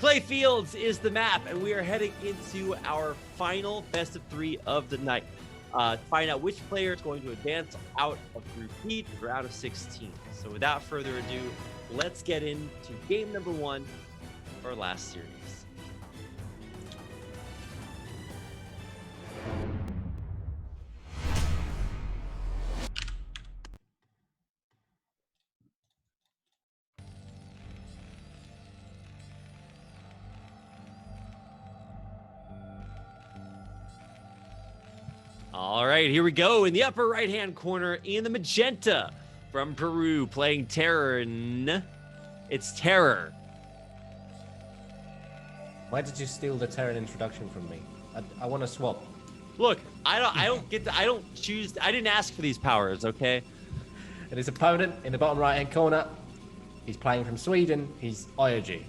Clay Fields is the map, and we are heading into our final best of 3 of the night. To find out which player is going to advance out of Group B to the round of 16. So without further ado, let's get into game number 1 of our last series. All right, here we go. In the upper right-hand corner, in the magenta, from Peru, playing TerrOr. It's TerrOr. Why did you steal the TerrOr introduction from me? I want to swap. Look, I don't choose. I didn't ask for these powers, okay? And his opponent in the bottom right-hand corner, he's playing from Sweden. He's IOG.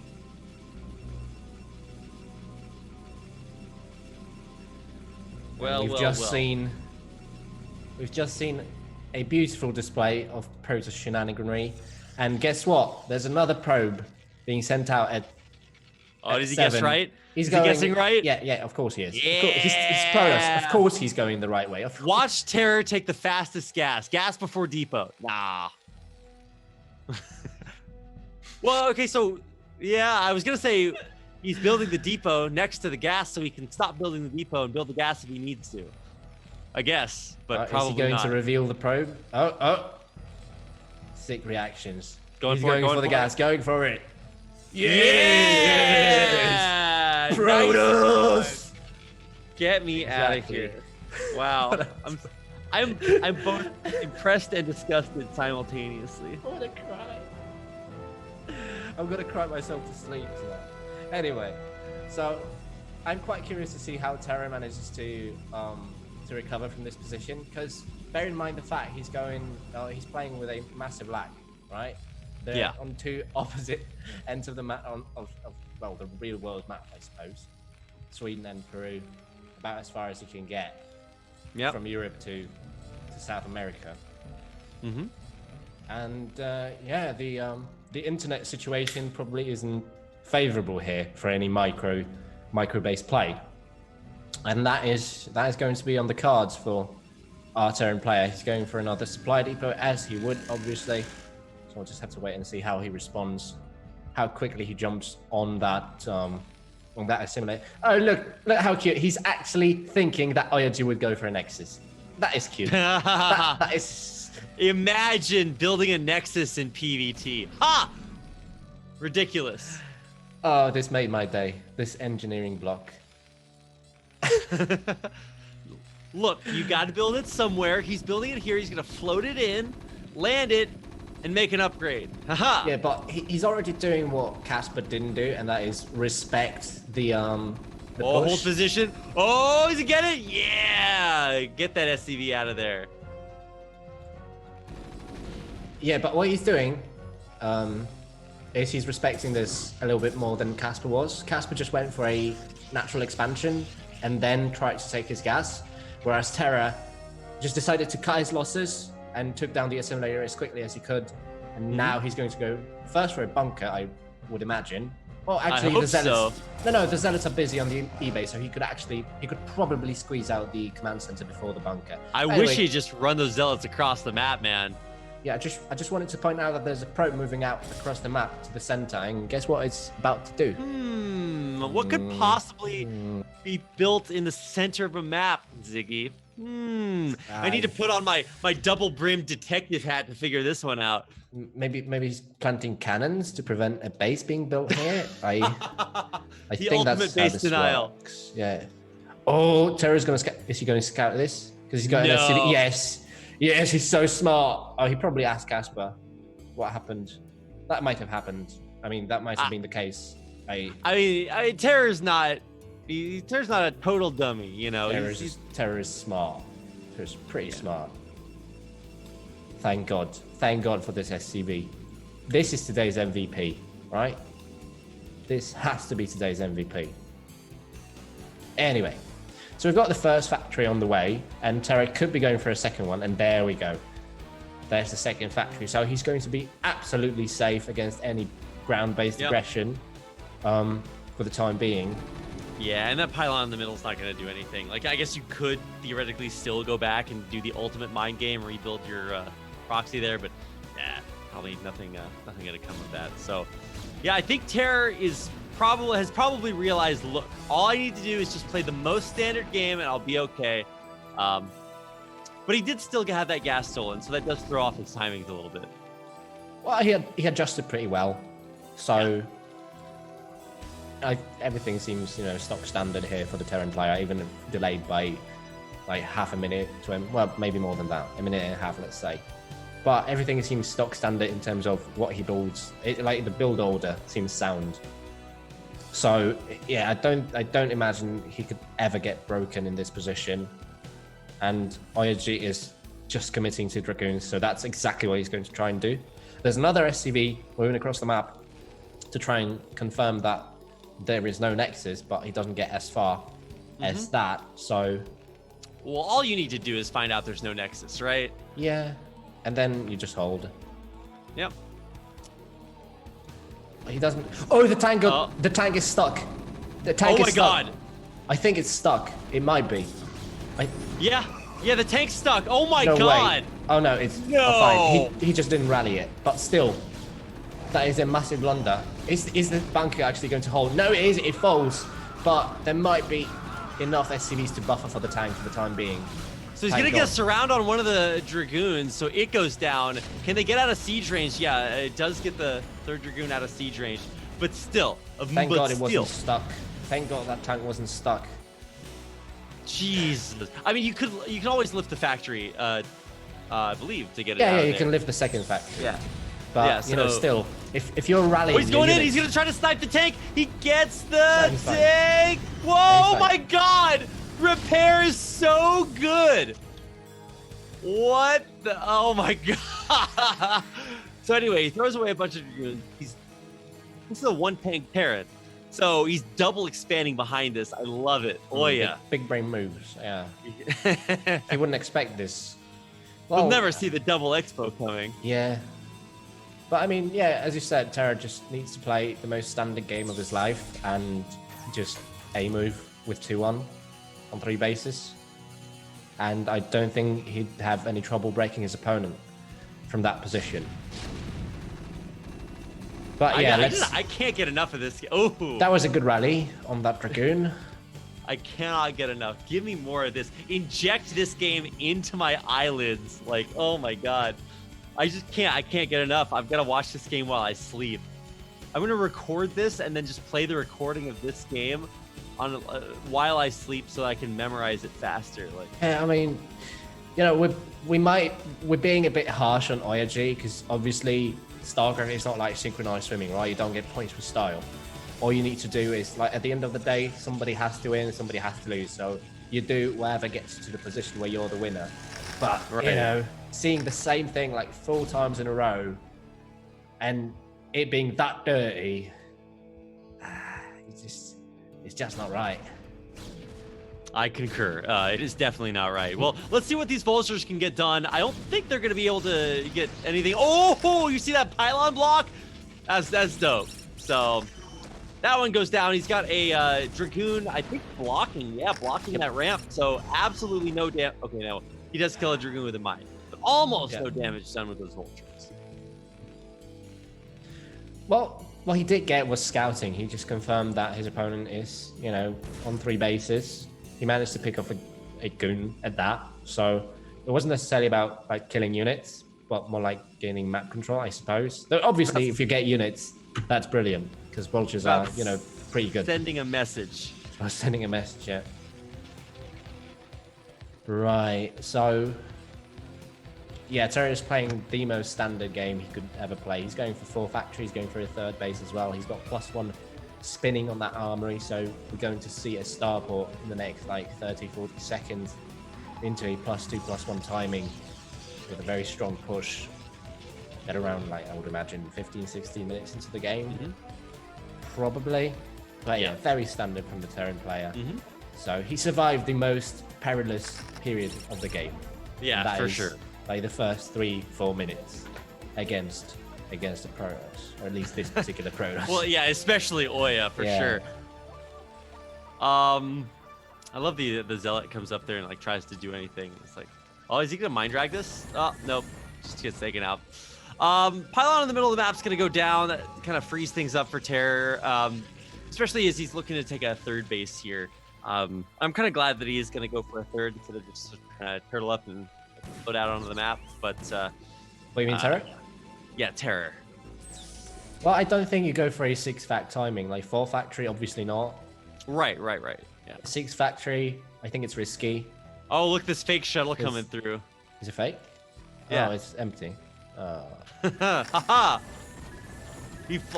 We've just seen a beautiful display of Protoss shenaniganry, and guess what? There's another probe being sent out at. Oh, does he guess right? Is he guessing right? Yeah, of course he is. Yeah. He's Protoss. Of course he's going the right way. Watch TerrOr take the fastest gas. Gas before depot. Nah. Well, okay, so yeah, I was gonna say he's building the depot next to the gas so he can stop building the depot and build the gas if he needs to. I guess, but probably not. Is he going to reveal the probe? Oh. Sick reactions. Going for the gas. Going for it. Yes! Protoss! Nice. Get me out of here. Wow. I'm both impressed and disgusted simultaneously. I want to cry. I'm going to cry myself to sleep tonight. Anyway, so I'm quite curious to see how TerrOr manages to recover from this position, because bear in mind the fact he's playing with a massive lag, right? They're on 2 opposite ends of the map of the real world map, I suppose. Sweden and Peru, about as far as you can get from Europe to South America. Mm-hmm. And the internet situation probably isn't favorable here for any micro-based play, and that is going to be on the cards for our TerrOr player. He's going for another supply depot, as he would obviously. So we'll just have to wait and see how he responds, how quickly he jumps on that assimilator. Oh, look how cute. He's actually thinking that IOG would go for a Nexus. That is cute. that is. Imagine building a Nexus in PvT. Ha! Ridiculous. Oh, this made my day. This engineering block. Look, you got to build it somewhere. He's building it here. He's going to float it in, land it, and make an upgrade. Haha. Yeah, but he's already doing what Casper didn't do, and that is respect the push. Hold position. Oh, does he get it? Yeah. Get that SCV out of there. Yeah, but what he's doing is he's respecting this a little bit more than Casper was. Casper just went for a natural expansion and then tried to take his gas, whereas TerrOr just decided to cut his losses and took down the assimilator as quickly as he could. And now he's going to go first for a bunker, I would imagine. Well, actually, the Zealots. So. No, the Zealots are busy on the eBay, so he could probably squeeze out the command center before the bunker. I wish he'd just run those Zealots across the map, man. Yeah, I just wanted to point out that there's a probe moving out across the map to the center, and guess what it's about to do? What could possibly be built in the center of a map, Ziggy? I need to put on my double-brimmed detective hat to figure this one out. Maybe he's planting cannons to prevent a base being built here. I think that's how this works. Yeah. Oh, TerrOr's going to scout. Is he going to scout this? Because he's got an SCV. Yes, he's so smart. Oh, he probably asked Casper what happened. That might have happened. I mean, that might have been the case. I mean, TerrOr's not a total dummy, you know. TerrOr is smart. TerrOr's pretty smart. Thank God for this SCV. This is today's MVP, right? This has to be today's MVP. Anyway, so we've got the first factory on the way, and TerrOr could be going for a second one, and there we go. There's the second factory. So he's going to be absolutely safe against any ground-based aggression. for the time being. Yeah, and that pylon in the middle is not going to do anything. Like, I guess you could theoretically still go back and do the ultimate mind game, rebuild your proxy there, but yeah, probably nothing going to come of that. So, yeah, I think TerrOr has probably realized, look, all I need to do is just play the most standard game and I'll be okay. But he did still have that gas stolen, so that does throw off his timings a little bit. Well, he adjusted pretty well, so everything seems stock standard here for the Terran player, even delayed by like half a minute to well, maybe more than that, a minute and a half, let's say. But everything seems stock standard in terms of what he builds. Like the build order seems sound. So yeah, I don't imagine he could ever get broken in this position. And IOG is just committing to Dragoons, so that's exactly what he's going to try and do. There's another SCV moving across the map to try and confirm that there is no Nexus, but he doesn't get as far as that. So, well, all you need to do is find out there's no Nexus, right? Yeah, and then you just hold. Yep. He doesn't. Oh, the tank! The tank is stuck. The tank is stuck. Oh my god! I think it's stuck. It might be. Yeah, the tank's stuck. Oh my god! Wait. Oh no, it's fine. He just didn't rally it, but still, that is a massive blunder. Is the bunker actually going to hold? No, it is. It falls, but there might be enough SCVs to buffer for the tank for the time being. So he's gonna get a surround on one of the Dragoons, so it goes down. Can they get out of siege range? Yeah, it does get the third Dragoon out of siege range, but still. Thank God it wasn't stuck. Thank God that tank wasn't stuck. Jesus. I mean, you can always lift the factory, I believe, to get it out Yeah, of you there. can lift the second factory. Yeah. But, yeah, still, if you're rallying... Oh, he's going in. He's going to try to snipe the tank. He gets the tank. Whoa, my God. Repair is so good. What the... Oh, my God. So, anyway, he throws away a bunch of Dragoons. This is a one-tank Terran. So he's double expanding behind this. I love it. Oh yeah. Big brain moves. Yeah. He wouldn't expect this. Well, we'll never see the double expo coming. Yeah. But I mean, yeah, as you said, TerrOr just needs to play the most standard game of his life and just A move with 2-1 on 3 bases. And I don't think he'd have any trouble breaking his opponent from that position. But yeah, I can't get enough of this. Oh, that was a good rally on that Dragoon. I cannot get enough. Give me more of this. Inject this game into my eyelids. Like, oh my god, I just can't. I can't get enough. I've got to watch this game while I sleep. I'm gonna record this and then just play the recording of this game on while I sleep so I can memorize it faster. Like, yeah, I mean, we're being a bit harsh on IRG because obviously StarCraft is not like synchronized swimming, right? You don't get points for style. All you need to do is, like, at the end of the day, somebody has to win, somebody has to lose. So you do whatever gets you to the position where you're the winner. But, seeing the same thing like 4 times in a row and it being that dirty, it's just not right. I concur. It is definitely not right. Well, let's see what these vultures can get done. I don't think they're going to be able to get anything. Oh, you see that pylon block? That's dope. So that one goes down. He's got a Dragoon, I think, blocking. Yeah, blocking that ramp. So absolutely no damage. Okay, no. He does kill a Dragoon with a mine. But almost no damage done with those vultures. Well, what he did get was scouting. He just confirmed that his opponent is, on 3 bases. He managed to pick off a goon at that. So it wasn't necessarily about like killing units, but more like gaining map control, I suppose. Though obviously, if you get units, that's brilliant because vultures are, pretty good. Sending a message. Oh, sending a message, yeah. Right. So, yeah, TerrOr is playing the most standard game he could ever play. He's going for 4 factories, going for a 3rd base as well. He's got +1 spinning on that armory, so we're going to see a starport in the next 30-40 seconds into a +2/+1 timing with a very strong push at around I would imagine 15-16 minutes into the game, probably. But yeah, very standard from the Terran player. So he survived the most perilous period of the game. Yeah, for sure. Like the first 3-4 minutes against the Protoss, or at least this particular Protoss. Well, yeah, especially Oya for sure. I love the zealot comes up there and like tries to do anything. It's like, oh, is he gonna mind drag this? Oh, nope, just gets taken out. Pylon in the middle of the map's gonna go down. That kind of frees things up for TerrOr, especially as he's looking to take a third base here. I'm kind of glad that he is gonna go for a third instead of just turtle up and float out onto the map. But what do you mean, TerrOr? Yeah, TerrOr. Well, I don't think you go for a 6-fact timing. Like 4 factory, obviously not. Right. Yeah. 6 factory, I think it's risky. Oh, look, this fake shuttle coming through. Is it fake? Yeah. Oh, it's empty. Haha.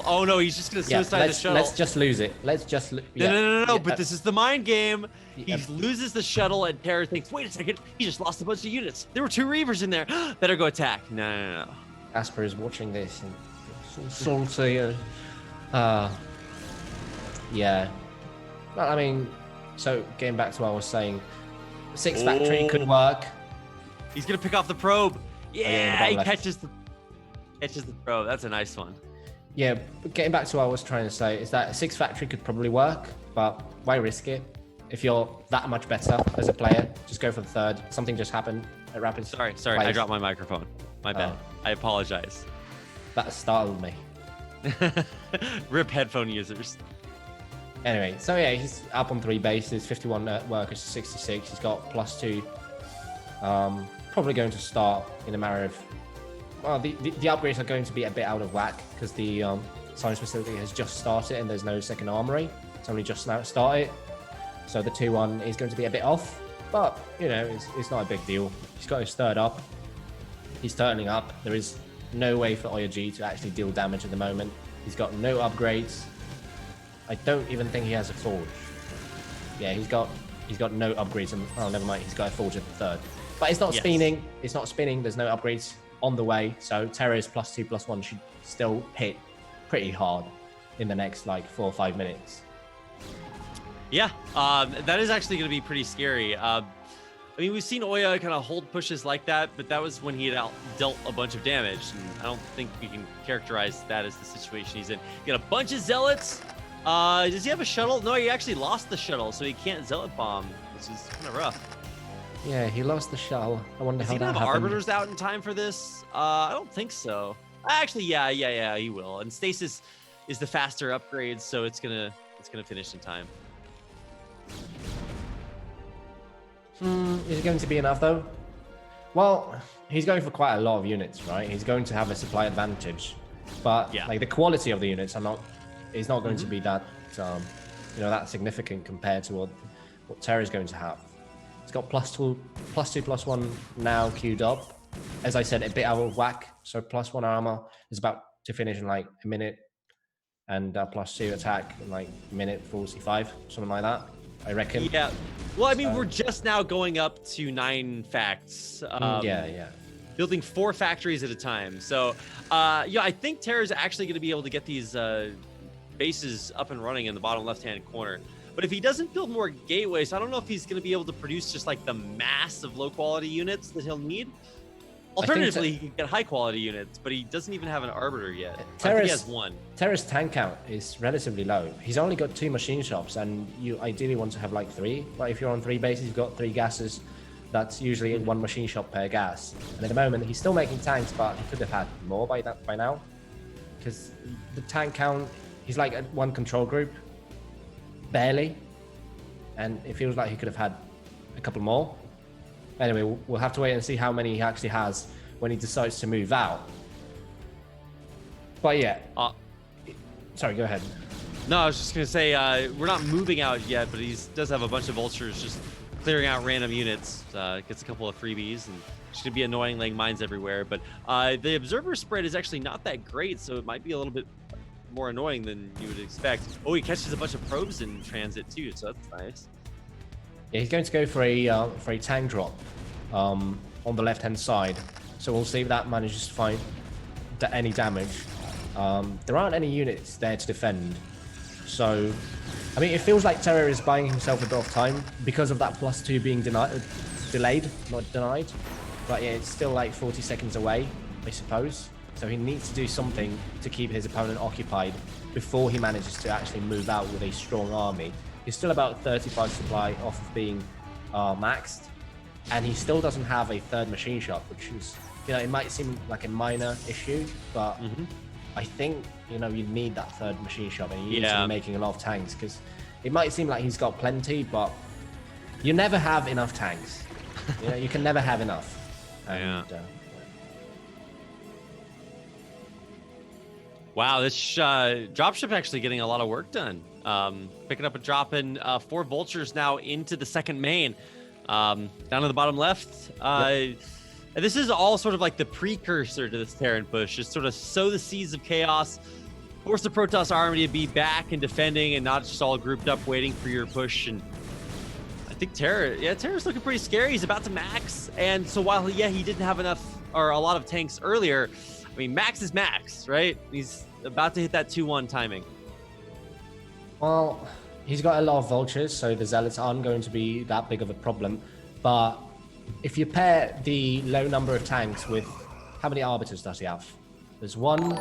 Oh no, he's just gonna suicide the shuttle. Let's just lose it. Let's just. Yeah. No. Yeah. But this is the mind game. He Yeah. loses the shuttle, and TerrOr thinks, "Wait a second, he just lost a bunch of units. There were 2 Reavers in there. Better go attack." No. Asper is watching this and so salty. Yeah. Well, I mean, so getting back to what I was saying, 6 factory could work. He's gonna pick off the probe. Yeah, he left. catches the probe. That's a nice one. Yeah, but getting back to what I was trying to say is that 6 factory could probably work, but why risk it? If you're that much better as a player, just go for the third. Something just happened at Rapid. Sorry, I dropped my microphone. My bad. I apologize. That startled me. Rip headphone users. Anyway, so yeah, he's up on 3 bases, 51 workers to 66. He's got +2. Probably going to start in a matter of. Well, the upgrades are going to be a bit out of whack because the science facility has just started and there's no second armory. It's only just now started. So the 2-1 is going to be a bit off, but you know, it's not a big deal. He's got his third up. He's turning up. There is no way for OG to actually deal damage at the moment. He's got no upgrades. I don't even think he has a forge. Yeah, he's got no upgrades. And, oh, never mind. He's got a forge at the third. But it's not spinning. It's not spinning. There's no upgrades on the way. So TerrOr's +2/+1 should still hit pretty hard in the next like 4 or 5 minutes. Yeah, that is actually going to be pretty scary. I mean, we've seen Oya kind of hold pushes like that, but that was when he had dealt a bunch of damage. And I don't think we can characterize that as the situation he's in. He got a bunch of zealots. Does he have a shuttle? No, he actually lost the shuttle, so he can't zealot bomb, which is kind of rough. Yeah, he lost the shuttle. I wonder how that happened. Does he have arbiters out in time for this? I don't think so. Actually, yeah, he will. And stasis is the faster upgrade, so it's gonna finish in time. Is it going to be enough though? Well, he's going for quite a lot of units, right? He's going to have a supply advantage, but like the quality of the units is not going to be that that significant compared to what TerrOr is going to have. It's got +2/+1 now queued up. As I said, a bit out of whack. So +1 armor is about to finish in like a minute, and +2 attack in like minute 45, something like that, I reckon. Yeah. Well, I mean, we're just now going up to 9 facts. Yeah. Building 4 factories at a time. So, I think TerrOr is actually going to be able to get these bases up and running in the bottom left-hand corner. But if he doesn't build more gateways, I don't know if he's going to be able to produce just like the mass of low-quality units that he'll need. Alternatively, he can get high-quality units, but he doesn't even have an arbiter yet. I think he has 1. TerrOr's tank count is relatively low. He's only got 2 machine shops, and you ideally want to have like 3. But if you're on 3 bases, you've got 3 gases. That's usually 1 machine shop per gas. And at the moment, he's still making tanks, but he could have had more by now. Because the tank count, he's like at 1 control group, barely. And it feels like he could have had a couple more. Anyway, we'll have to wait and see how many he actually has when he decides to move out. But yeah. Sorry, go ahead. No, I was just going to say, we're not moving out yet, but he does have a bunch of vultures just clearing out random units. Gets a couple of freebies, and it's going to be annoying laying mines everywhere. But the observer spread is actually not that great, so it might be a little bit more annoying than you would expect. Oh, he catches a bunch of probes in transit too, so that's nice. Yeah, he's going to go for a tank drop on the left-hand side. So we'll see if that manages to find any damage. There aren't any units there to defend. So, I mean, it feels like TerrOr is buying himself a bit of time because of that +2 being delayed, not denied. But yeah, it's still like 40 seconds away, I suppose. So he needs to do something to keep his opponent occupied before he manages to actually move out with a strong army He's still about 35 supply off of being maxed, and he still doesn't have a third machine shop, which is, it might seem like a minor issue, but I think, you need that third machine shop, and he needs to be making a lot of tanks, because it might seem like he's got plenty, but you never have enough tanks. You can never have enough. And, wow, this dropship actually getting a lot of work done. Picking up and dropping 4 vultures now into the second main. Down to the bottom left. And this is all sort of like the precursor to this Terran push. Just sort of sow the seeds of chaos, force the Protoss army to be back and defending and not just all grouped up waiting for your push. And I think Terror's looking pretty scary. He's about to max. And so while, he didn't have enough or a lot of tanks earlier, I mean, max is max, right? He's about to hit that 2-1 timing. Well, he's got a lot of vultures, so the zealots aren't going to be that big of a problem. But if you pair the low number of tanks with... How many arbiters does he have? There's one.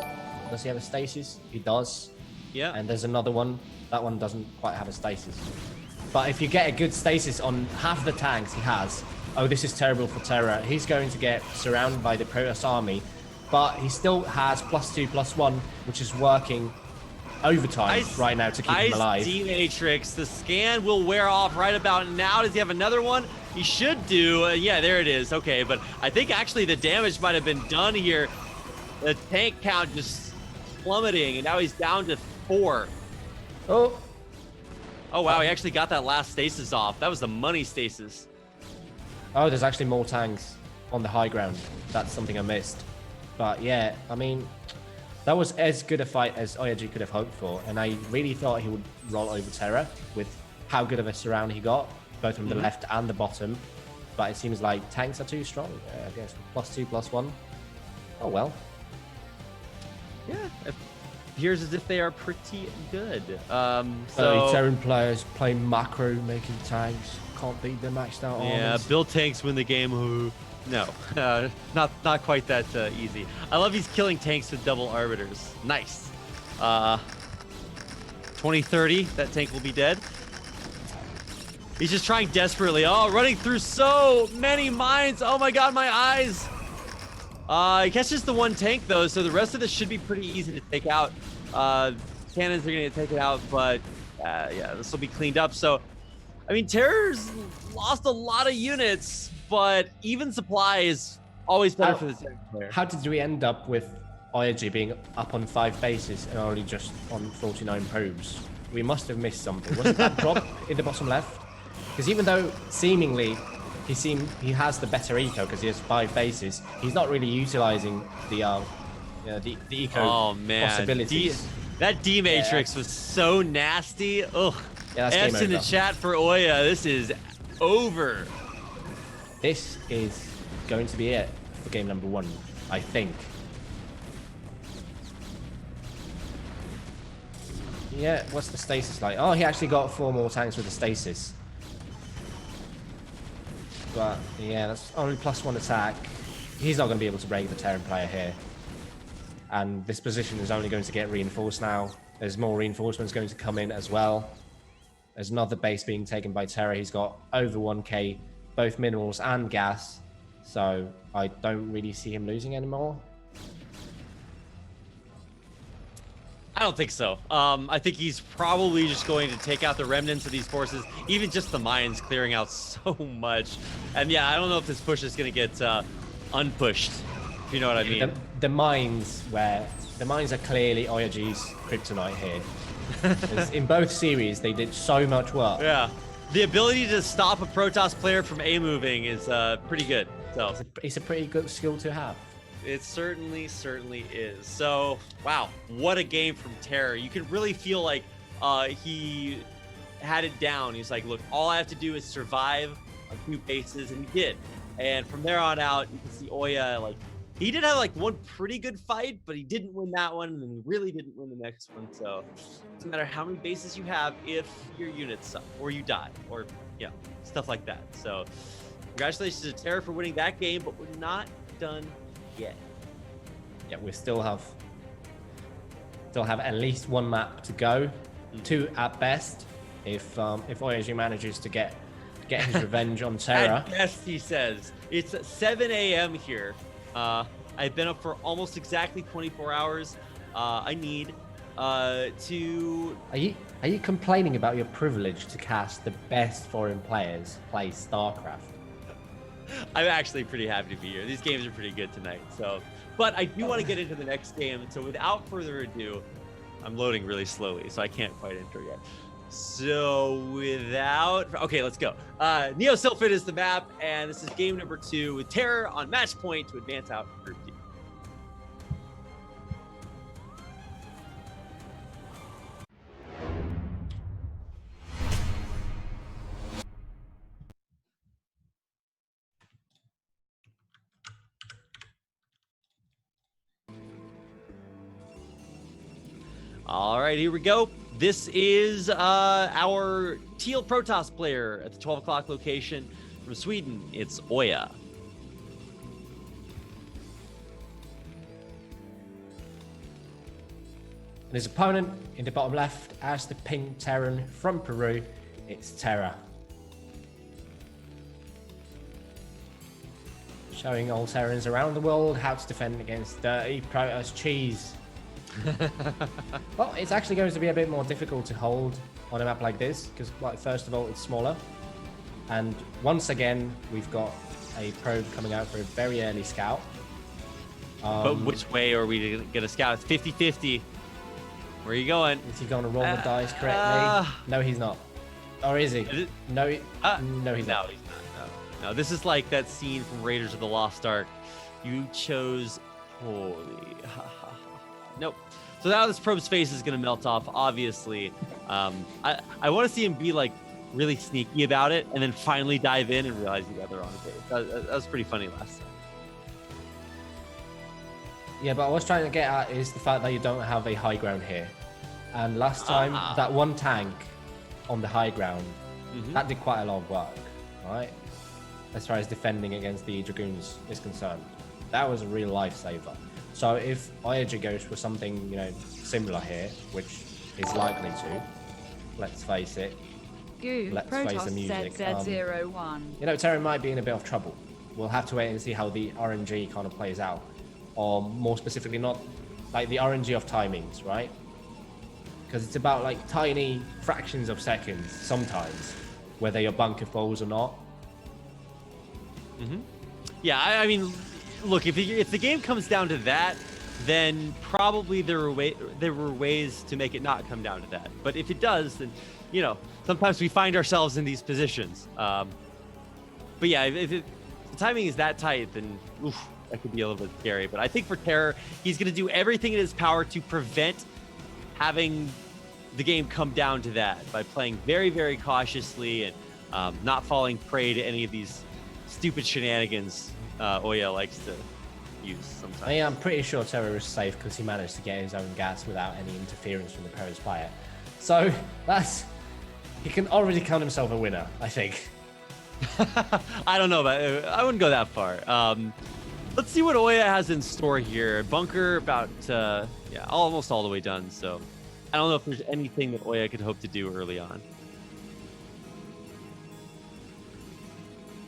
Does he have a stasis? He does. Yeah. And there's another one. That one doesn't quite have a stasis. But if you get a good stasis on half the tanks he has... Oh, this is terrible for TerrOr. He's going to get surrounded by the Protoss army. But he still has +2/+1, which is working overtime right now to keep him alive. D-Matrix. The scan will wear off right about now. Does he have another one? He should do. Yeah, there it is. Okay, but I think actually the damage might have been done here. The tank count just plummeting, and now he's down to 4. Oh, wow, he actually got that last stasis off. That was the money stasis. Oh, there's actually more tanks on the high ground. That's something I missed. But yeah, I mean, that was as good a fight as OYG could have hoped for. And I really thought he would roll over TerrOr with how good of a surround he got, both from the left and the bottom. But it seems like tanks are too strong, I guess. +2/+1. Oh, well. Yeah, it appears as if they are pretty good. So Terran players play macro, making tanks. Can't beat the maxed out armies. Build tanks, win the game. No, not quite that easy. I love he's killing tanks with double arbiters. Nice. 2030, that tank will be dead. He's just trying desperately. Oh, running through so many mines. Oh my god, my eyes. He catches the one tank though, so the rest of this should be pretty easy to take out. Cannons are gonna get taken out, but this will be cleaned up. So, I mean, TerrOr's lost a lot of units, but even supply is always better for the Terran player. How did we end up with OYG being up on 5 bases and only just on 49 probes? We must have missed something. Wasn't that drop in the bottom left? Because even though seemingly he has the better eco because he has 5 bases, he's not really utilizing the eco possibilities. That D-Matrix was so nasty. Ugh. Yeah, that's F's in the chat for Oya. This is over. This is going to be it for game number 1, I think. Yeah, what's the stasis like? Oh, he actually got 4 more tanks with the stasis. But yeah, that's only +1 attack. He's not going to be able to break the Terran player here. And this position is only going to get reinforced now. There's more reinforcements going to come in as well. There's another base being taken by TerrOr. He's got over 1k, both minerals and gas. So I don't really see him losing anymore. I don't think so. I think he's probably just going to take out the remnants of these forces, even just the mines clearing out so much. And yeah, I don't know if this push is going to get unpushed, if you know what I mean. The mines are clearly OYG's kryptonite here. In both series, they did so much work. Yeah. The ability to stop a Protoss player from A-moving is pretty good. So it's a pretty good skill to have. It certainly is. So, wow, what a game from TerrOr. You can really feel like he had it down. He's like, look, all I have to do is survive on 2 bases, and he did. And from there on out, you can see Oya, like, he did have like one pretty good fight, but he didn't win that one, and then he really didn't win the next one. So it doesn't matter how many bases you have if your units suck, or you die, or stuff like that. So congratulations to TerrOr for winning that game, but we're not done yet. Yeah, we still have at least 1 map to go, 2 at best. if Oyagi manages to get his revenge on TerrOr. At best, he says. It's 7 a.m. here. I've been up for almost exactly 24 hours. I need to... Are you complaining about your privilege to cast the best foreign players play StarCraft? I'm actually pretty happy to be here. These games are pretty good tonight. So, but I do want to get into the next game. So without further ado, I'm loading really slowly, so I can't quite enter yet. So okay, let's go. Neo Sylphid is the map, and this is game number 2 with TerrOr on match point to advance out to Group D. All right, here we go. This is our Teal Protoss player at the 12 o'clock location from Sweden. It's Oya. And his opponent in the bottom left as the pink Terran from Peru, it's TerrOr. Showing all Terrans around the world how to defend against dirty Protoss cheese. Well, it's actually going to be a bit more difficult to hold on a map like this because, like, first of all, it's smaller, and once again we've got a probe coming out for a very early scout. But which way are we to get a scout? It's 50-50. Where are you going? Is he going to roll the dice correctly? No, he's not. Or is he? No, no, he's not. No, this is like that scene from Raiders of the Lost Ark. You chose holy. Nope. So now this probe's face is going to melt off, obviously. I want to see him be like really sneaky about it and then finally dive in and realize he got the wrong face. That was pretty funny last time. Yeah, but what I was trying to get at is the fact that you don't have a high ground here. And last time, that one tank on the high ground, that did quite a lot of work, right? As far as defending against the Dragoons is concerned. That was a real lifesaver. So if Oyagi goes for something, similar here, which is likely to, let's face it, let's face the music. Z01. TerrOr might be in a bit of trouble. We'll have to wait and see how the RNG kind of plays out. Or more specifically, not like the RNG of timings, right? Because it's about like tiny fractions of seconds sometimes, whether your bunker falls or not. Yeah, I mean, look, if the game comes down to that, then probably there were ways to make it not come down to that. But if it does, then sometimes we find ourselves in these positions. But yeah, if the timing is that tight, then that could be a little bit scary. But I think for TerrOr, he's going to do everything in his power to prevent having the game come down to that by playing very, very cautiously and not falling prey to any of these stupid shenanigans Oya likes to use sometimes. I'm pretty sure TerrOr is safe because he managed to get his own gas without any interference from the opponent's player. So he can already count himself a winner, I think. I don't know, but I wouldn't go that far. Let's see what Oya has in store here. Bunker about almost all the way done. So I don't know if there's anything that Oya could hope to do early on.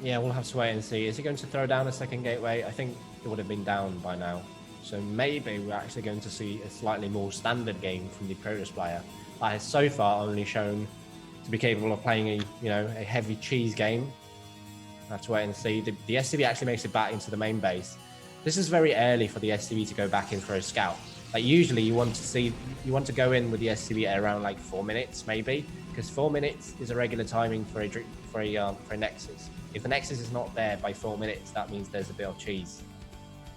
Yeah, we'll have to wait and see. Is he going to throw down a second gateway? I think it would have been down by now. So maybe we're actually going to see a slightly more standard game from the Protoss player that has so far only shown to be capable of playing a heavy cheese game. We'll have to wait and see. The SCV actually makes it back into the main base. This is very early for the SCV to go back in for a scout. Like usually you want to go in with the SCV at around like 4 minutes maybe, because 4 minutes is a regular timing for a Nexus. If the Nexus is not there by 4 minutes, that means there's a bit of cheese,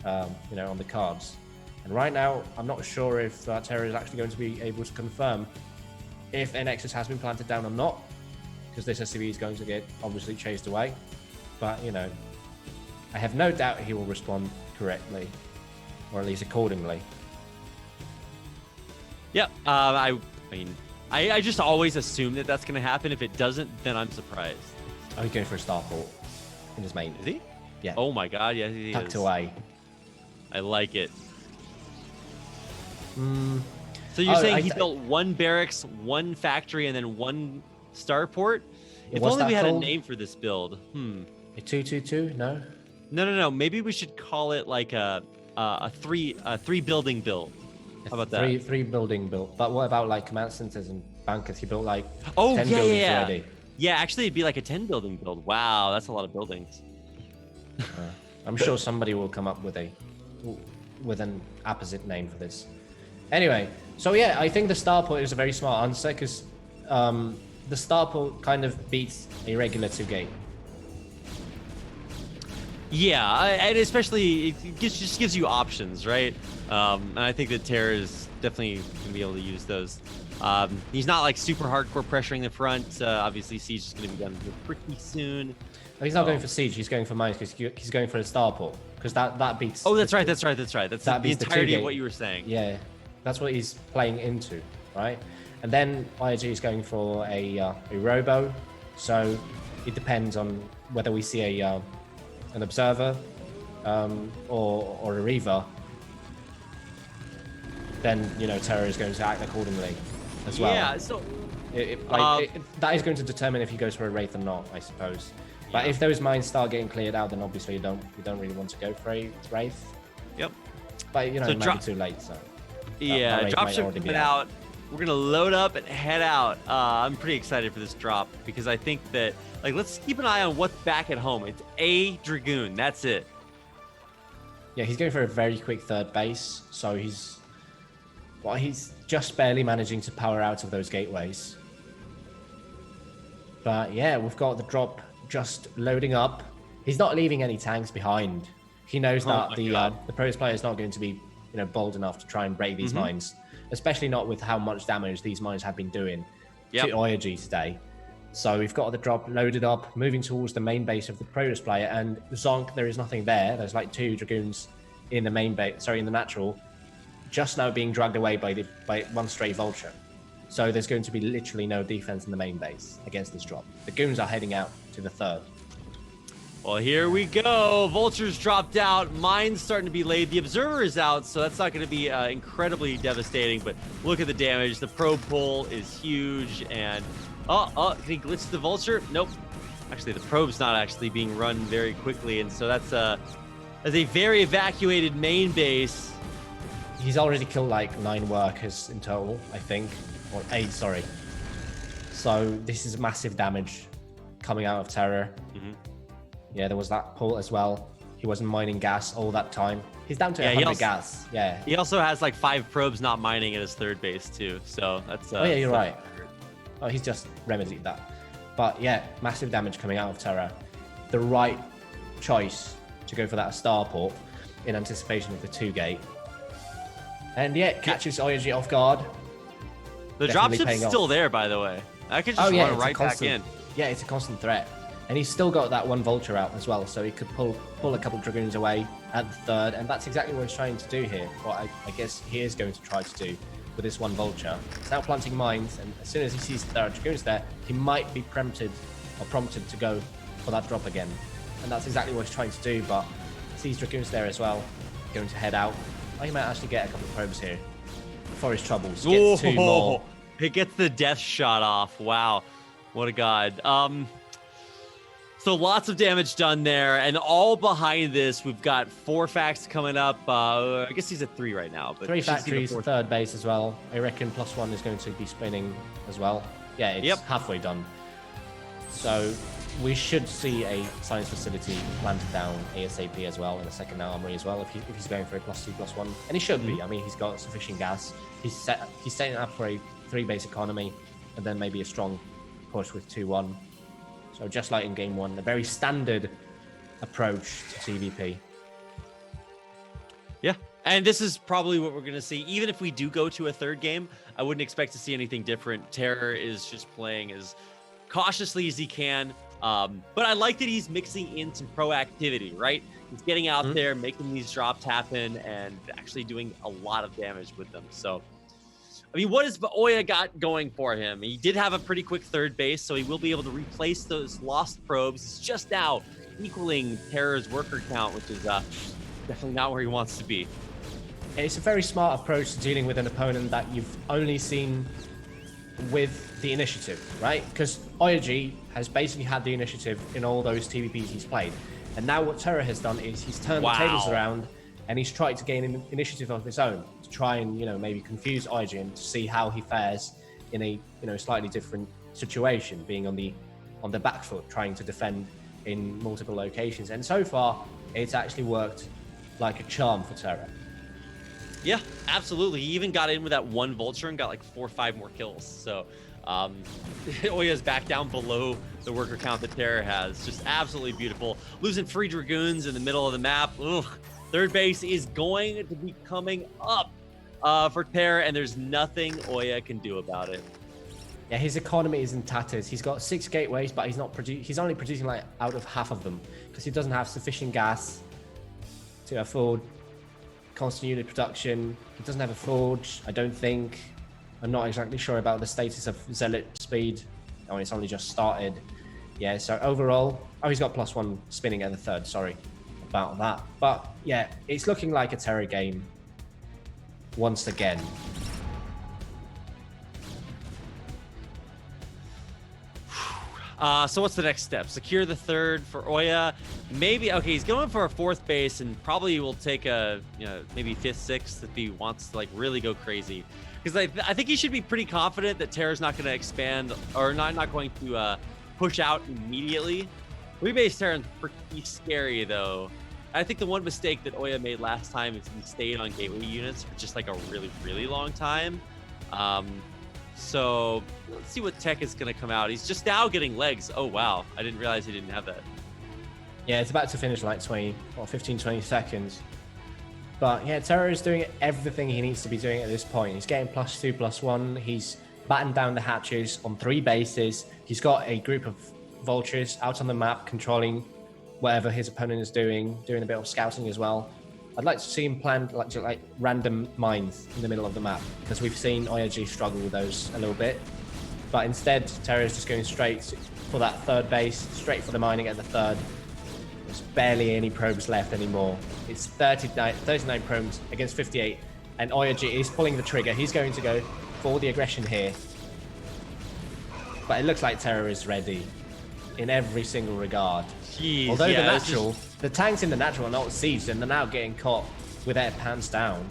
on the cards. And right now, I'm not sure if TerrOr is actually going to be able to confirm if a Nexus has been planted down or not, because this SCV is going to get obviously chased away. But I have no doubt he will respond correctly, or at least accordingly. Yeah, I mean, I just always assume that that's going to happen. If it doesn't, then I'm surprised. Oh, he's going for a starport in his main. Is he? Yeah. Oh my god, yeah, he Tucked is. away. I like it. So you're saying he built one barracks, one factory, and then one starport. If What's only we that had called? a name for this build. A 222? No. No. Maybe we should call it like a three building build. How about that? Three building built. But what about like command centers and bankers? He built like 10 Oh, buildings already. Yeah, actually, it'd be like a 10 building build. Wow, that's a lot of buildings. I'm sure somebody will come up with an opposite name for this. Anyway, so yeah, I think the starport is a very smart answer because the starport kind of beats a regular 2-gate. Yeah, and especially it just gives you options, right? And I think that TerrOr is definitely gonna be able to use those. He's not like super hardcore pressuring the front. Obviously, Siege is gonna be done pretty soon. No, he's not going for siege. He's going for mines because he's going for the starport because that beats. Oh, that's right. That's the beats entirety the of what you were saying. Yeah, that's what he's playing into, right? And then IRG is going for a robo, so it depends on whether we see an observer or a reaver. Then TerrOr is going to act accordingly as well. Yeah. So that is going to determine if he goes for a wraith or not, I suppose. But if those mines start getting cleared out, then obviously you don't really want to go for a wraith. Yep. But it might be too late. So yeah, that dropship coming out. We're gonna load up and head out. I'm pretty excited for this drop because I think that let's keep an eye on what's back at home. It's a Dragoon. That's it. Yeah, he's going for a very quick third base, so he's just barely managing to power out of those gateways. But yeah, we've got the drop just loading up. He's not leaving any tanks behind. He knows that the Pros player is not going to be bold enough to try and break these mines, especially not with how much damage these mines have been doing to IRG today. So we've got the drop loaded up, moving towards the main base of the Protoss player, and Zonk, there is nothing there. There's like 2 Dragoons in the main base, in the natural, just now being dragged away by one stray Vulture. So there's going to be literally no defense in the main base against this drop. The Goons are heading out to the third. Well, here we go. Vultures dropped out. Mines starting to be laid. The Observer is out, so that's not going to be incredibly devastating. But look at the damage. The probe pull is huge. And, can he glitch the Vulture? Nope. Actually, the probe's not actually being run very quickly. And so that's a very evacuated main base. He's already killed like 9 workers in total, I think. Or 8, sorry. So this is massive damage coming out of TerrOr. Yeah, there was that pull as well. He wasn't mining gas all that time. He's down to 100 gas. Yeah. He also has like 5 probes not mining at his third base too. So that's. Oh yeah, you're right. Oh, he's just remedied that. But yeah, massive damage coming out of TerrOr. The right choice to go for that starport in anticipation of the 2-gate. And yeah, it catches IRG off guard. The dropship's still there, by the way. I could just run right back in. Yeah, it's a constant threat. And he's still got that one Vulture out as well, so he could pull a couple of Dragoons away at the third, and that's exactly what he's trying to do here. What I guess he is going to try to do with this one Vulture. He's now planting mines, and as soon as he sees there are Dragoons there, he might be prompted to go for that drop again. And that's exactly what he's trying to do, but sees Dragoons there as well, going to head out. Oh, he might actually get a couple of probes here before his troubles. Gets 2 more. It gets the death shot off. Wow. What a god. So lots of damage done there, and all behind this, we've got 4 facts coming up. I guess he's at 3 right now. But 3 factories, third base as well. I reckon +1 is going to be spinning as well. Yeah, it's halfway done. So we should see a science facility planted down ASAP as well, and a second armory as well, if he's going for a +2/+1. And he should be. I mean, he's got sufficient gas. He's setting up for a 3-base economy, and then maybe a strong push with 2-1. So just like in game 1, a very standard approach to CVP. Yeah, and this is probably what we're going to see. Even if we do go to a third game, I wouldn't expect to see anything different. TerrOr is just playing as cautiously as he can. But I like that he's mixing in some proactivity, right? He's getting out there, making these drops happen, and actually doing a lot of damage with them. So, I mean, what has Oya got going for him? He did have a pretty quick third base, so he will be able to replace those lost probes. It's just now equaling TerrOr's worker count, which is definitely not where he wants to be. It's a very smart approach to dealing with an opponent that you've only seen with the initiative, right? Because Oyaji has basically had the initiative in all those TVPs he's played. And now what TerrOr has done is he's turned the tables around and he's tried to gain an initiative of his own to try and, maybe confuse Oyaji and to see how he fares in a, slightly different situation, being on the back foot, trying to defend in multiple locations. And so far, it's actually worked like a charm for TerrOr. Yeah, absolutely. He even got in with that one vulture and got like 4 or 5 more kills. So Oya's back down below the worker count that TerrOr has. Just absolutely beautiful. Losing 3 Dragoons in the middle of the map. Ugh. Third base is going to be coming up for TerrOr, and there's nothing Oya can do about it. Yeah, his economy is in tatters. He's got 6 gateways, but he's only producing like out of half of them because he doesn't have sufficient gas to afford constant unit production. He doesn't have a forge, I don't think. I'm not exactly sure about the status of Zealot speed. Oh, it's only just started. Yeah, so overall, he's got +1 spinning at the third, sorry about that. But yeah, it's looking like a TerrOr game once again. So what's the next step? Secure the third for Oya. Maybe, okay, he's going for a 4th base and probably will take a, maybe 5th, 6th if he wants to like really go crazy. Because I think he should be pretty confident that TerrOr's not going to expand or not going to push out immediately. Rebase TerrOr is pretty scary though. I think the one mistake that Oya made last time is he stayed on gateway units for just like a really, really long time. So let's see what tech is going to come out. He's just now getting legs. Oh, wow. I didn't realize he didn't have that. Yeah, it's about to finish like 15, 20 seconds. But yeah, TerrOr is doing everything he needs to be doing at this point. He's getting +2, +1. He's battened down the hatches on 3 bases. He's got a group of vultures out on the map controlling whatever his opponent is doing a bit of scouting as well. I'd like to see him plant like random mines in the middle of the map because we've seen Oyaji struggle with those a little bit. But instead, TerrOr is just going straight for that third base, straight for the mining at the third. There's barely any probes left anymore. It's 39 probes against 58, and Oyaji is pulling the trigger. He's going to go for the aggression here. But it looks like TerrOr is ready in every single regard. Jeez, although yeah, the tanks in the natural are not sieged and they're now getting caught with their pants down.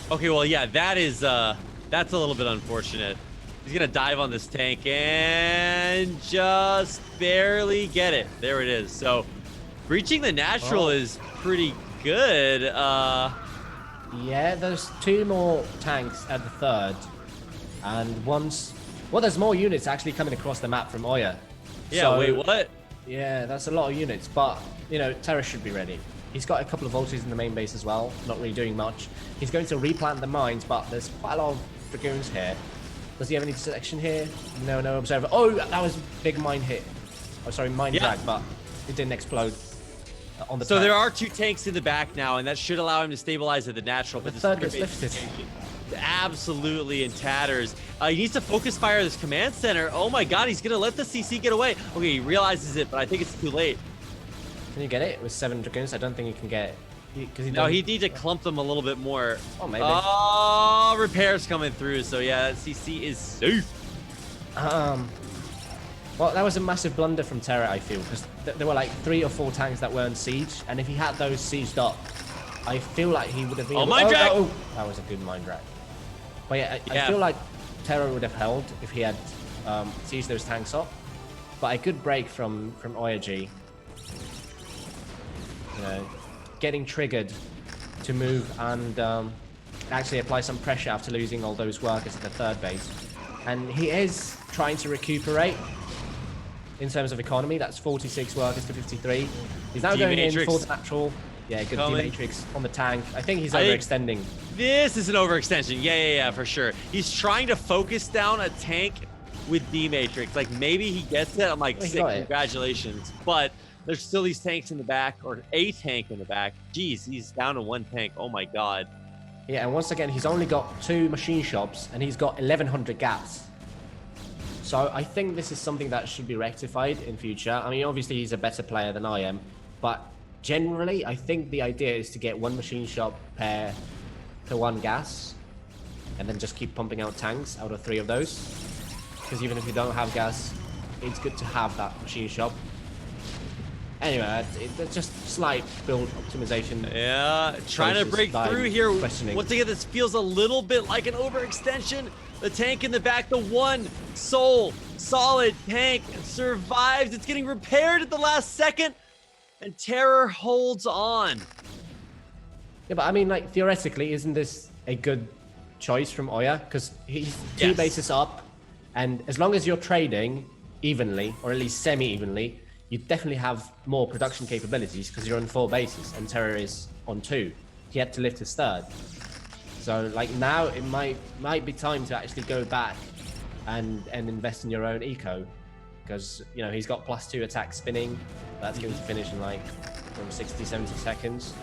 Okay, well, yeah, that's a little bit unfortunate. He's gonna dive on this tank and just barely get it. There it is. So breaching the natural is pretty good. Yeah, there's 2 more tanks at the third, and there's more units actually coming across the map from Oya. Yeah, so, wait, what? Yeah, that's a lot of units, but, TerrOr should be ready. He's got a couple of vultures in the main base as well, not really doing much. He's going to replant the mines, but there's quite a lot of Dragoons here. Does he have any selection here? No observer. Oh, that was a big mine hit. Oh, sorry, mine drag, but it didn't explode on the So tank. there are 2 tanks in the back now, and that should allow him to stabilize at the natural. But the third gets lifted. Absolutely in tatters. He needs to focus fire this command center. Oh my god, he's gonna let the CC get away. Okay, he realizes it, but I think it's too late. Can you get it with 7 Dragoons? I don't think he can get it. No, he needs to clump them a little bit more. Oh, maybe. Oh, repairs coming through. So yeah, that CC is safe. Well, that was a massive blunder from TerrOr, I feel, because there were like 3 or 4 tanks that weren't sieged, and if he had those sieged up, I feel like he would have been... Oh, mine drag! Oh, that was a good mine drag. But yeah, I feel like TerrOr would have held if he had sieged those tanks up. But a good break from Oyaji. Getting triggered to move and actually apply some pressure after losing all those workers at the third base. And he is trying to recuperate in terms of economy. That's 46 workers to 53. He's now going in for the natural. Yeah, good D-Matrix on the tank. I think he's overextending. This is an overextension. Yeah, for sure. He's trying to focus down a tank with D-Matrix. Like, maybe he gets it. I'm like, sick, congratulations. But there's still these tanks in the back, or a tank in the back. Jeez, he's down to 1 tank. Oh my god. Yeah, and once again, he's only got 2 machine shops, and he's got 1,100 gas. So I think this is something that should be rectified in future. I mean, obviously, he's a better player than I am, but generally, I think the idea is to get 1 machine shop per 1 gas, and then just keep pumping out tanks out of 3 of those. because even if you don't have gas, it's good to have that machine shop. Anyway, it's just slight build optimization. Yeah, trying to break through here. Once again, this feels a little bit like an overextension. The tank in the back, the one solid tank survives. It's getting repaired at the last second, and TerrOr holds on. Yeah, but I mean, like, theoretically, isn't this a good choice from Oya? Because he's two bases up, and as long as you're trading evenly, or at least semi-evenly, you definitely have more production capabilities because you're on 4 bases and TerrOr is on 2. He had to lift his 3rd. So like now it might be time to actually go back and invest in your own eco, because you know he's got +2 attack spinning. That's going to finish in like from 60-70 seconds.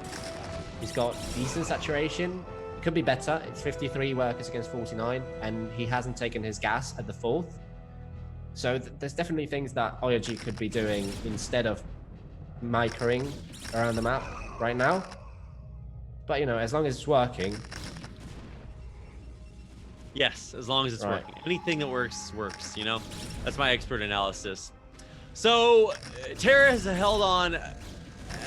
He's got decent saturation. It could be better. It's 53 workers against 49, and he hasn't taken his gas at the 4th. So there's definitely things that OYG could be doing instead of microing around the map right now. But, you know, as long as it's working. Yes, as long as it's working. Anything that works, you know? That's my expert analysis. So, TerrOr has held on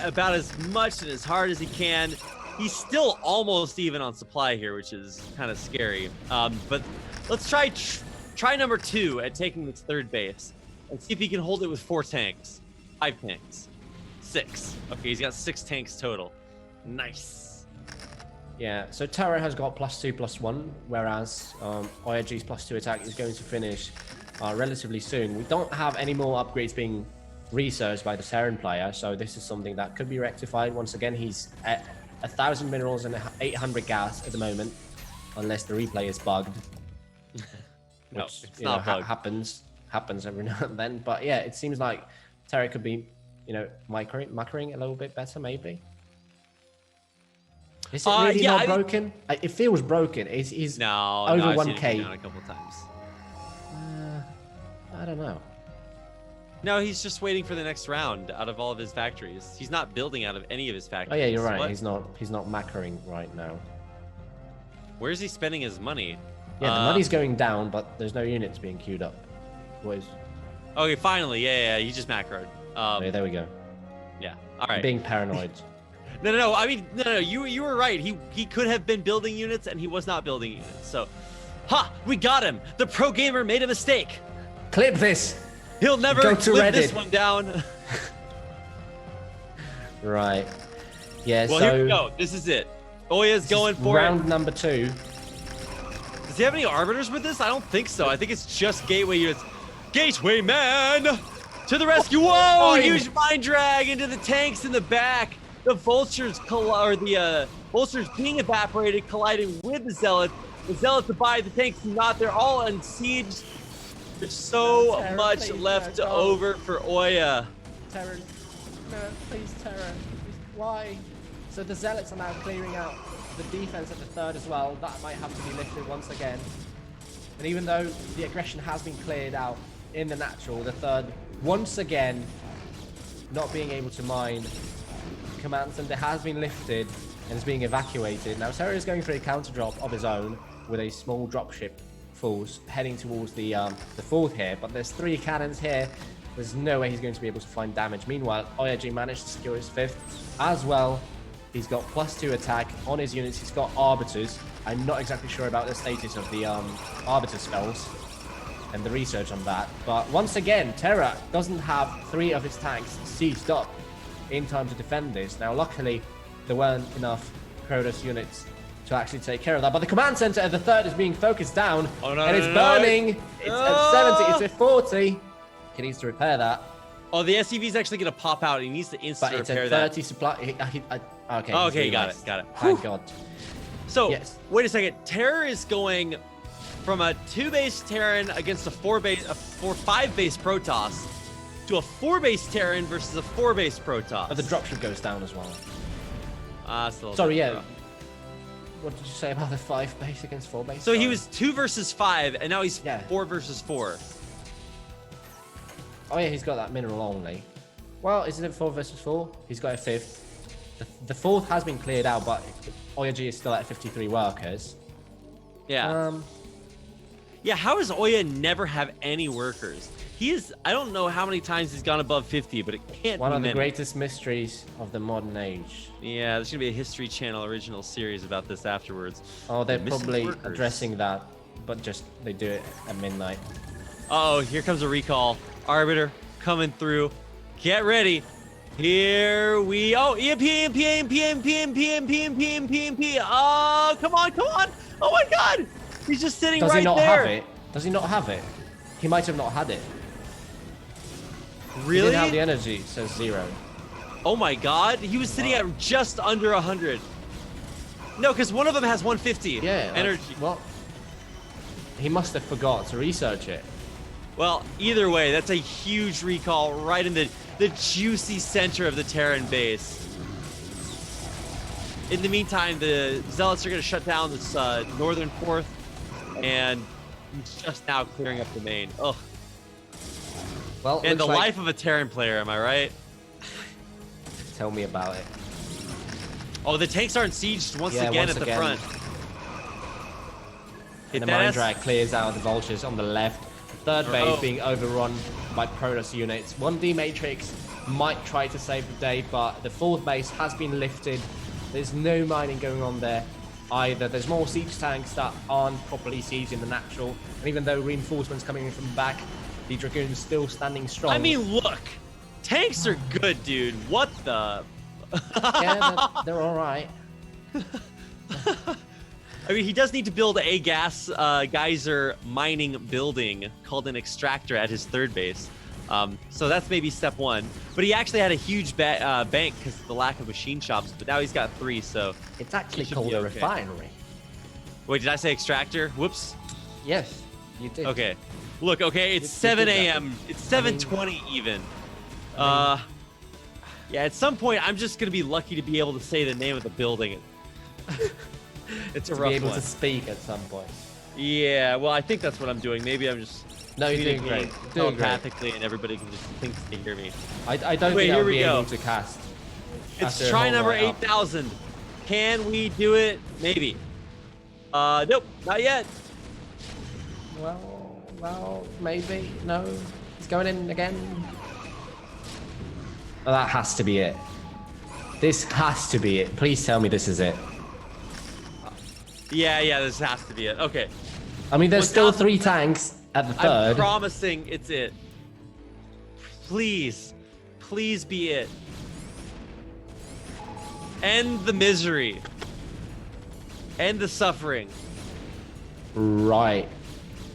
about as much and as hard as he can. He's still almost even on supply here, which is kind of scary. But let's try number 2 at taking this 3rd base and see if he can hold it with 4 tanks, 5 tanks, 6. Okay, he's got 6 tanks total. Nice. Yeah, so TerrOr has got +2/+1, whereas OYG's +2 attack is going to finish relatively soon. We don't have any more upgrades being researched by the Terran player, so this is something that could be rectified. Once again, he's at 1,000 minerals and 800 gas at the moment, unless the replay is bugged. No, which, it's not bugged. happens every now and then. But yeah, it seems like TerrOr could be, you know, microing a little bit better, maybe. Is it really not broken? It feels broken. Is no, over I've 1K. seen it down a couple times. I don't know. No, he's just waiting for the next round out of all of his factories. He's not building out of any of his factories. Oh yeah, you're right. What? He's not macroing right now. Where's he spending his money? Yeah, the money's going down, but there's no units being queued up. What is? Okay, finally, yeah, he just macroed. Yeah, there we go. Yeah, all right. Being paranoid. No. I mean, no. You were right. He could have been building units, and he was not building units. So, we got him. The pro gamer made a mistake. Clip this. He'll never live this one down. Right. Yeah. Well, so here we go. This is it. Oya's going for round number 2. Does he have any arbiters with this? I don't think so. I think it's just gateway units. Gateway man to the rescue! Whoa! Huge mind drag into the tanks in the back. The vultures vultures being evaporated, colliding with the zealots. The zealots abide. The tanks do not. They're all on siege. There's so much left over for Oya. TerrOr, no, please, TerrOr. Why? So the zealots are now clearing out the defense at the 3rd as well. That might have to be lifted once again. And even though the aggression has been cleared out in the natural, the 3rd once again not being able to mine. Command center has been lifted and is being evacuated. Now TerrOr is going for a counter drop of his own with a small dropship force heading towards the 4th here, but there's 3 cannons here. There's no way he's going to be able to find damage. Meanwhile, OYG managed to secure his 5th as well. He's got +2 attack on his units. He's got arbiters. I'm not exactly sure about the status of the arbiter spells and the research on that, but once again, TerrOr doesn't have 3 of his tanks seized up in time to defend this. Now, luckily, there weren't enough Kronos units to actually take care of that. But the command center at the 3rd is being focused down, and it's burning. It's at 70. It's at 40. He needs to repair that. Oh, the SCV is actually going to pop out. He needs to instantly repair that. But it's at 30 supply. Okay. Okay, you got it. Got it. Thank God. So, wait a second. TerrOr is going from a 2-base Terran against a 5-base Protoss to a 4-base Terran versus a 4-base Protoss. But the dropship goes down as well. Sorry, yeah. What did you say about the 5-base against 4-base? So he was 2 versus 5, and now he's 4 versus 4. Oh yeah, he's got that mineral only. Well, isn't it 4 versus 4? He's got a 5th. The 4th has been cleared out, but OYG is still at 53 workers. Yeah. Yeah, how does Oya never have any workers? He is, I don't know how many times he's gone above 50, but it can't One be of the many. greatest mysteries of the modern age. Yeah, there's gonna be a History Channel original series about this afterwards. Oh, they're missing probably workers. addressing that, but just they do it at midnight. Uh-oh, here comes a recall. Arbiter coming through. Get ready. Here we EMP, EMP, EMP, EMP, EMP, EMP, EMP, EMP, EMP. Oh, come on, come on. Oh my god. He's just sitting Does right he not there. have it? Does he not have it? He might have not had it. He Really? didn't have the energy, it says 0. Oh my god. He was sitting at just under 100. No, because one of them has 150 Yeah. energy. Well, he must have forgot to research it. Well, either way, that's a huge recall right in the juicy center of the Terran base. In the meantime, the Zealots are going to shut down this northern fourth, and he's just now clearing up the main. Ugh. Well, And the looks like- life of a Terran player, am I right? Tell me about it. Oh, the tanks are sieged once Yeah, again once at the again. front. Hit And the that mine S- drag clears out the vultures on the left. Third base being overrun by Protoss units. 1D Matrix might try to save the day, but the fourth base has been lifted. There's no mining going on there either. There's more siege tanks that aren't properly sieging the natural. And even though reinforcements coming in from the back, the Dragoons still standing strong. I mean, look. Tanks are good, dude. What the? yeah, they're all right. I mean, he does need to build a gas geyser mining building called an extractor at his third base. So that's maybe step one. But he actually had a huge bank because of the lack of machine shops. But now he's got 3, so... It's actually should called be a okay. refinery. Wait, did I say extractor? Whoops. Yes, you did. Okay. Look, okay, it's You did 7 that. a.m. It's 7:20 even. Yeah, at some point, I'm just going to be lucky to be able to say the name of the building. It's a To rough be able one. to speak at some point. Yeah, well, I think that's what I'm doing. Maybe I'm just No, you're doing great. communicating Doing great. telepathically and everybody can just think they hear me. I don't Wait, think here I'll we be go. able to cast. It's after a try whole number night up. 8,000. Can we do it? Maybe. Nope, not yet. Well, maybe. No. It's going in again. Oh, that has to be it. This has to be it. Please tell me this is it. Yeah, this has to be it. Okay. I mean, there's still 1,000 3 tanks at the I'm third. promising it's it. Please. Please be it. End the misery. End the suffering. Right.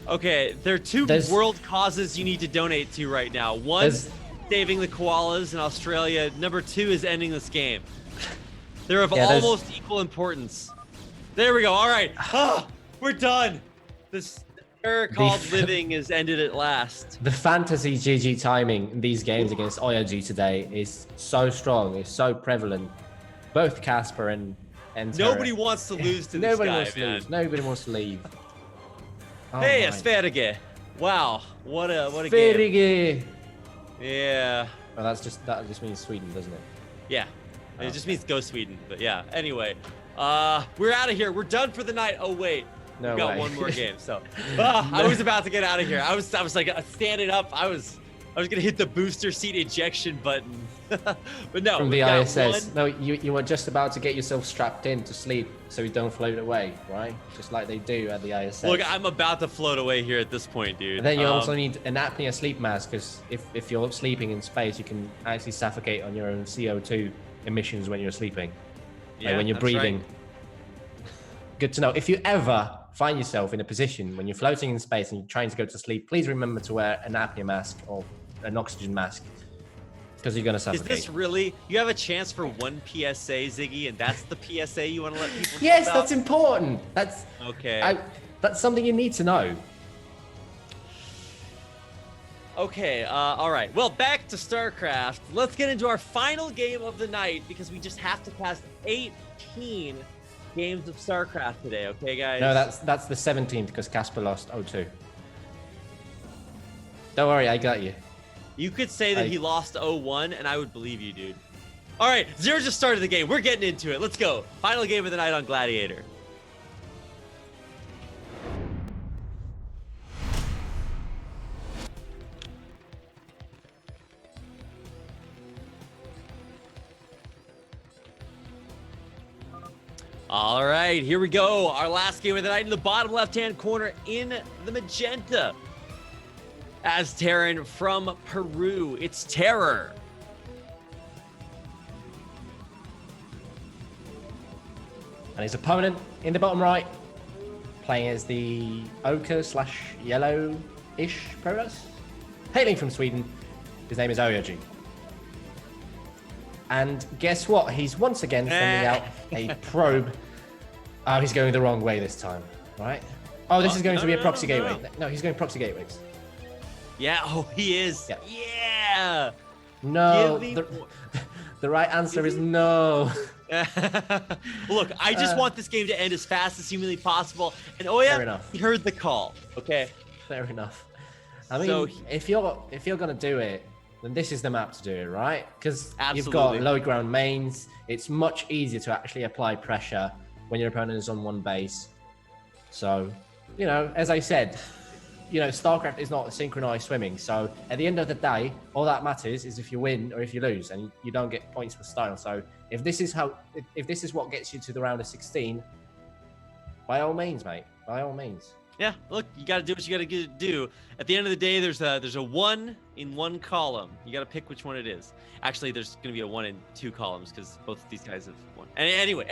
Okay, there are 2 There's- world causes you need to donate to right now. One, There's- saving the koalas in Australia. Number 2 is ending this game. They're of Yeah, there's- almost equal importance. There we go. All right. Ah, we're done. This error called living is ended at last. The fantasy GG timing in these games against OYG today is so strong, is so prevalent. Both Casper and Terra. Nobody wants to lose to this Nobody guy, wants to man. lose. Nobody wants to leave. Oh Hey, my. Asperge. Wow. What a game. Fergie. Yeah. Oh, that just means Sweden, doesn't it? Yeah. It just means go Sweden. But yeah. Anyway, we're out of here. We're done for the night. Oh wait. No We got way. one more game. So I was about to get out of here. I was like standing up. I was gonna hit the booster seat ejection button. But no. From the we got ISS. one- No, you were just about to get yourself strapped in to sleep so you don't float away, right? Just like they do at the ISS. Look, I'm about to float away here at this point, dude. And then you also need an apnea sleep mask because if you're sleeping in space, you can actually suffocate on your own CO2 emissions when you're sleeping. Like when you're that's right. breathing. Good to know. If you ever find yourself in a position when you're floating in space and you're trying to go to sleep, please remember to wear an apnea mask or an oxygen mask because you're going to Is suffocate. this really? You have a chance for one PSA, Ziggy, and that's the PSA you want to let people know Yes, about? that's important. That's Okay. that's something you need to know. Okay, all right. Well, back to StarCraft. Let's get into our final game of the night because we just have to cast 18 games of StarCraft today, okay, guys? No, that's the 17th because Casper lost 0-2. Don't worry, I got you. You could say that he lost 0-1, and I would believe you, dude. All right, Zero just started the game. We're getting into it. Let's go. Final game of the night on Gladiator. All right, here we go. Our last game of the night in the bottom left-hand corner in the magenta. As Terran from Peru, it's TerrOr. And his opponent in the bottom right, playing as the ochre/yellow-ish Protoss. Hailing from Sweden, his name is OYG. And guess what? He's once again sending out a probe. Oh, he's going the wrong way this time, right? Oh, this is going to be a proxy gateway. No, he's going proxy gateways. Yeah, oh, he is. Yeah. No, the right answer is no. Look, I just want this game to end as fast as humanly possible. And oh yeah, he heard the call. Okay. Fair enough. I mean, so, if you're gonna do it, then this is the map to do it, right? Because you've got low ground mains. It's much easier to actually apply pressure when your opponent is on one base. So, you know, as I said, you know, StarCraft is not synchronized swimming. So at the end of the day, all that matters is if you win or if you lose, and you don't get points for style. So if this is what gets you to the round of 16, by all means, mate, by all means. Yeah, look, you got to do what you got to do. At the end of the day, there's a 1 in 1 column. You got to pick which one it is. Actually, there's going to be a 1 in 2 columns because both of these guys have won. And anyway,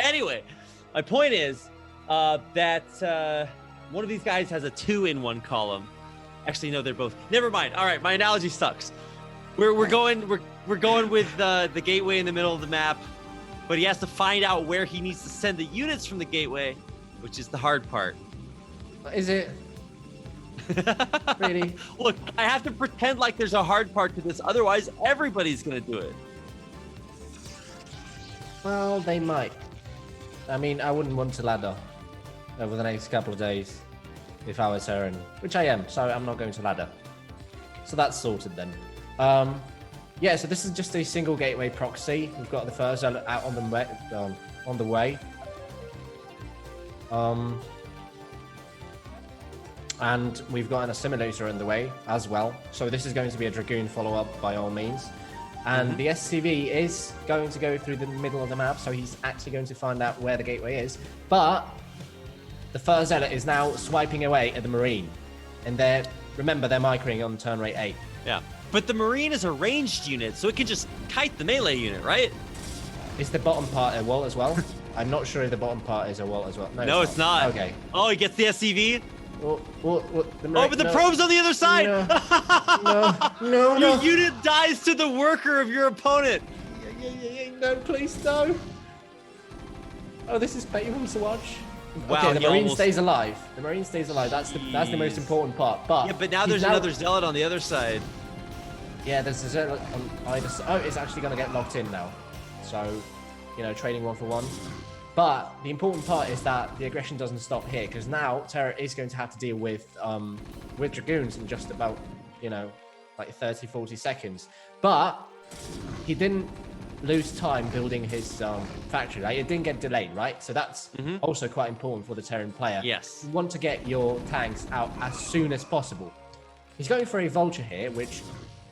my point is that one of these guys has a 2 in 1 column. Actually, no, they're both. Never mind. All right, my analogy sucks. We're going with the gateway in the middle of the map, but he has to find out where he needs to send the units from the gateway, which is the hard part. Is it? Really? Look, I have to pretend like there's a hard part to this, otherwise everybody's gonna do it. Well, they might. I mean, I wouldn't want to ladder over the next couple of days if I was Terran, which I am, so I'm not going to ladder. So that's sorted then. Yeah, so this is just a single gateway proxy. We've got the first out on the way. And we've got an assimilator in the way as well. So this is going to be a Dragoon follow-up by all means. And the SCV is going to go through the middle of the map, so he's actually going to find out where the gateway is. But the first Zealot is now swiping away at the Marine. And remember, they're microing on turn rate 8. Yeah, but the Marine is a ranged unit, so it can just kite the melee unit, right? Is the bottom part a wall as well? I'm not sure if the bottom part is a wall as well. No, it's not. Okay. Oh, he gets the SCV? But the probe's on the other side! No. Your unit dies to the worker of your opponent! No, please, no. Oh, this is painful to watch. Wow, okay, the Marine stays alive. The Marine stays alive. That's the most important part. But yeah, but now there's another Zealot on the other side. Yeah, there's a Zealot on either side. Oh, it's actually going to get locked in now. So, you know, trading 1 for 1. But the important part is that the aggression doesn't stop here, because now TerrOr is going to have to deal with Dragoons in just about, you know, like 30, 40 seconds. But he didn't lose time building his factory, right? It didn't get delayed, right? So that's also quite important for the Terran player. Yes. You want to get your tanks out as soon as possible. He's going for a Vulture here, which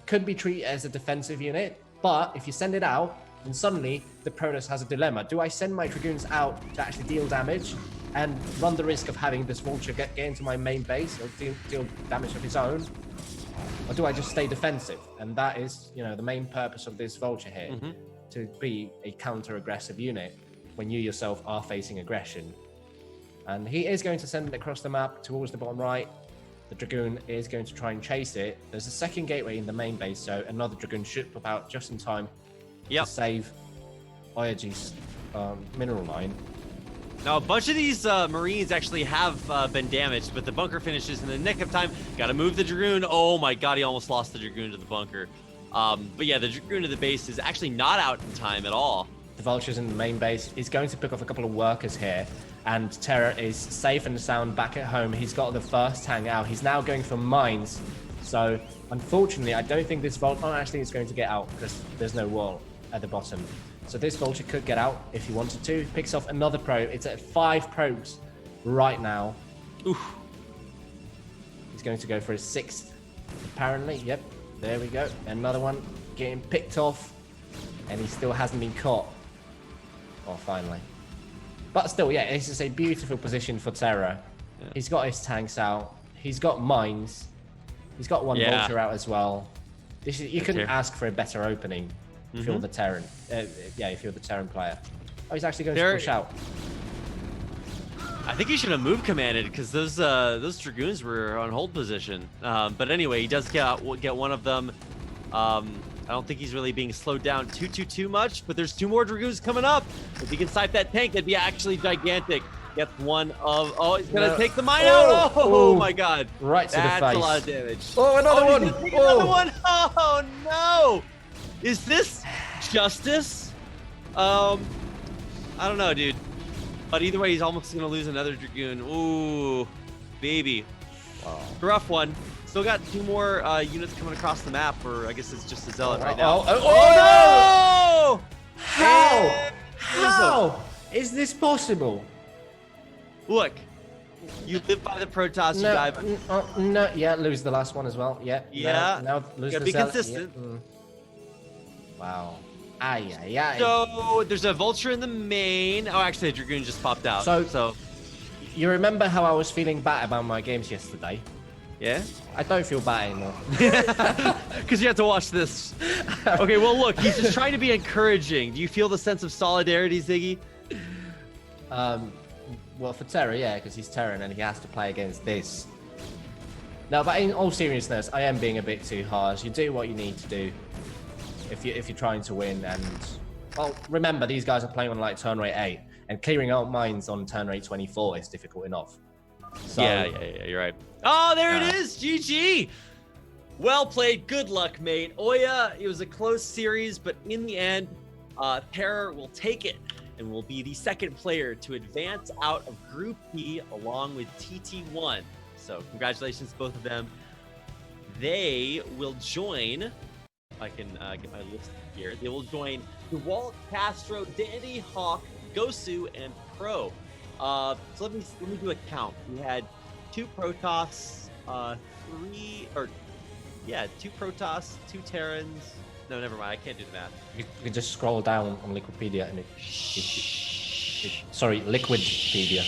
could be treated as a defensive unit, but if you send it out, and suddenly the Protoss has a dilemma. Do I send my Dragoons out to actually deal damage and run the risk of having this Vulture get into my main base or deal damage of his own? Or do I just stay defensive? And that is, you know, the main purpose of this Vulture here, to be a counter-aggressive unit when you yourself are facing aggression. And he is going to send it across the map towards the bottom right. The Dragoon is going to try and chase it. There's a second gateway in the main base, so another Dragoon should pop out just in time to save OYG's mineral line. Now, a bunch of these Marines actually have been damaged, but the bunker finishes in the nick of time. Got to move the Dragoon. Oh my god, he almost lost the Dragoon to the bunker. But yeah, the Dragoon to the base is actually not out in time at all. The Vulture's in the main base. He's going to pick off a couple of workers here, and TerrOr is safe and sound back at home. He's got the first tank out. He's now going for mines. So, unfortunately, I don't think this Vulture actually is going to get out because there's no wall at the bottom. So this Vulture could get out if he wanted to. Picks off another probe. It's at 5 probes right now. Oof. He's going to go for his 6th, apparently. Yep, there we go. Another one getting picked off, and he still hasn't been caught. Oh, finally. But still, yeah, this is a beautiful position for TerrOr. Yeah. He's got his tanks out. He's got mines. He's got one vulture out as well. You couldn't ask for a better opening if you're the Terran. If you're the Terran player. Oh, he's actually going to push out. I think he should have move commanded because those Dragoons were on hold position. But anyway, he does get one of them. I don't think he's really being slowed down too much, but there's 2 more Dragoons coming up. If he can snipe that tank, that'd be actually gigantic. Gets one of, he's gonna take the mine out. Oh my god. Right to the face. That's a lot of damage. Oh, another one. Another one. Oh no. Is this justice? I don't know, dude. But either way, he's almost gonna lose another Dragoon. Ooh, baby. Wow. Rough one. Still got 2 more units coming across the map, or I guess it's just a Zealot right now. Oh no! How is this possible? Look, you live by the Protoss, you die by... No, yeah, lose the last one as well. Yeah. Now lose the Zealot. Be consistent. Yeah. Wow. Aye. So there's a vulture in the main. Oh, actually, a Dragoon just popped out. So you remember how I was feeling bad about my games yesterday? Yeah? I don't feel bad anymore. Because you have to watch this. Okay, well, look, he's just trying to be encouraging. Do you feel the sense of solidarity, Ziggy? Well, for TerrOr, yeah, because he's Terran and he has to play against this. No, but in all seriousness, I am being a bit too harsh. You do what you need to do if you're trying to win. And well, remember, these guys are playing on like turn rate 8, and clearing out mines on turn rate 24 is difficult enough. So, yeah, you're right. Oh, there it is. GG. Well played. Good luck, mate. Oya, it was a close series, but in the end, TerrOr will take it and will be the second player to advance out of Group B along with TT1. So congratulations to both of them. They will join, I can get my list here. They will join DeWalt, Castro, Dandy, Hawk, Gosu, and Pro. So let me do a count. We had 2 Protoss, 2 Protoss, 2 Terrans. No, never mind. I can't do the math. You can just scroll down on Liquipedia and sorry, Liquidpedia.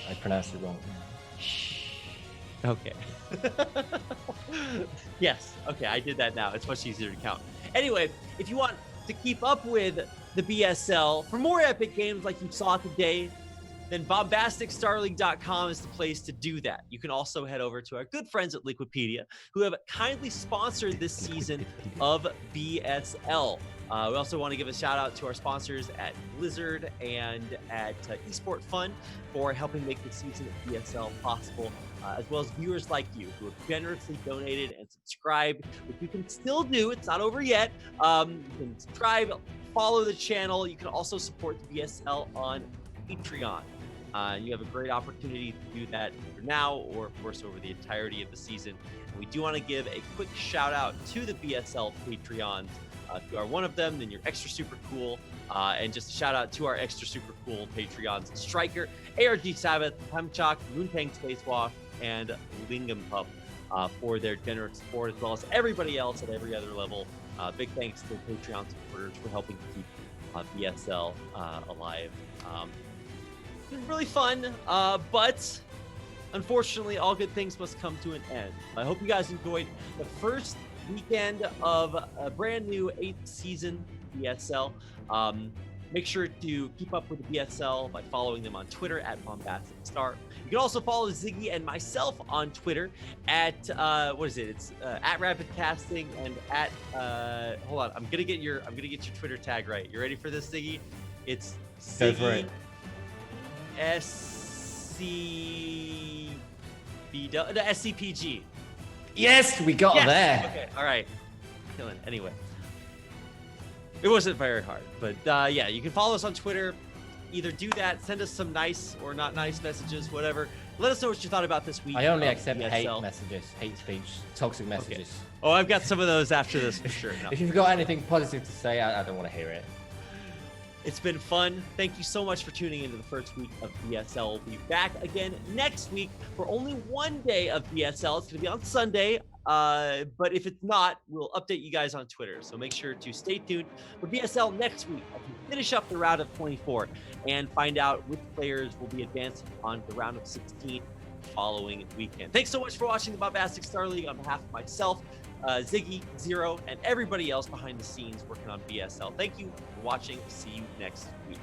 I pronounced it wrong. Okay. Yes. Okay, I did that now. It's much easier to count. Anyway, if you want to keep up with the BSL for more epic games like you saw today, then bombasticstarleague.com is the place to do that. You can also head over to our good friends at Liquipedia, who have kindly sponsored this season of BSL. We also want to give a shout out to our sponsors at Blizzard and at Esport Fun for helping make the season of BSL possible, as well as viewers like you who have generously donated and subscribed, which you can still do. It's not over yet. You can subscribe, follow the channel. You can also support the BSL on Patreon. You have a great opportunity to do that for now, or of course over the entirety of the season. And we do want to give a quick shout out to the BSL Patreons. If you are one of them, then you're extra super cool. And just a shout out to our extra super cool Patreons: Striker, ARG Sabbath, Hemchok, Moontang Spacewalk, and Lingam Pup for their generous support, as well as everybody else at every other level. Big thanks to Patreon supporters for helping to keep BSL alive. It's been really fun, but unfortunately, all good things must come to an end. I hope you guys enjoyed the first weekend of a brand new 8th season BSL. Make sure to keep up with the BSL by following them on Twitter at BombasticStar. You can also follow Ziggy and myself on Twitter at what is it? It's at RapidCasting and at hold on. I'm gonna get your Twitter tag right. You ready for this, Ziggy? It's Ziggy SCPG. Yes, we got there. Okay, all right. Killing. Anyway, it wasn't very hard, but yeah, you can follow us on Twitter. Either do that, send us some nice or not nice messages, whatever. Let us know what you thought about this week. I only accept hate messages, hate speech, toxic messages. Okay. Oh, I've got some of those after this for sure. No. If you've got anything positive to say, I don't want to hear it. It's been fun. Thank you so much for tuning into the first week of BSL. We'll be back again next week for only one day of BSL. It's going to be on Sunday. But if it's not, we'll update you guys on Twitter. So make sure to stay tuned for BSL next week as we finish up the round of 24 and find out which players will be advanced on the round of 16 following weekend. Thanks so much for watching the Bombastic Star League on behalf of myself, Ziggy, Zero, and everybody else behind the scenes working on BSL. Thank you for watching. See you next week.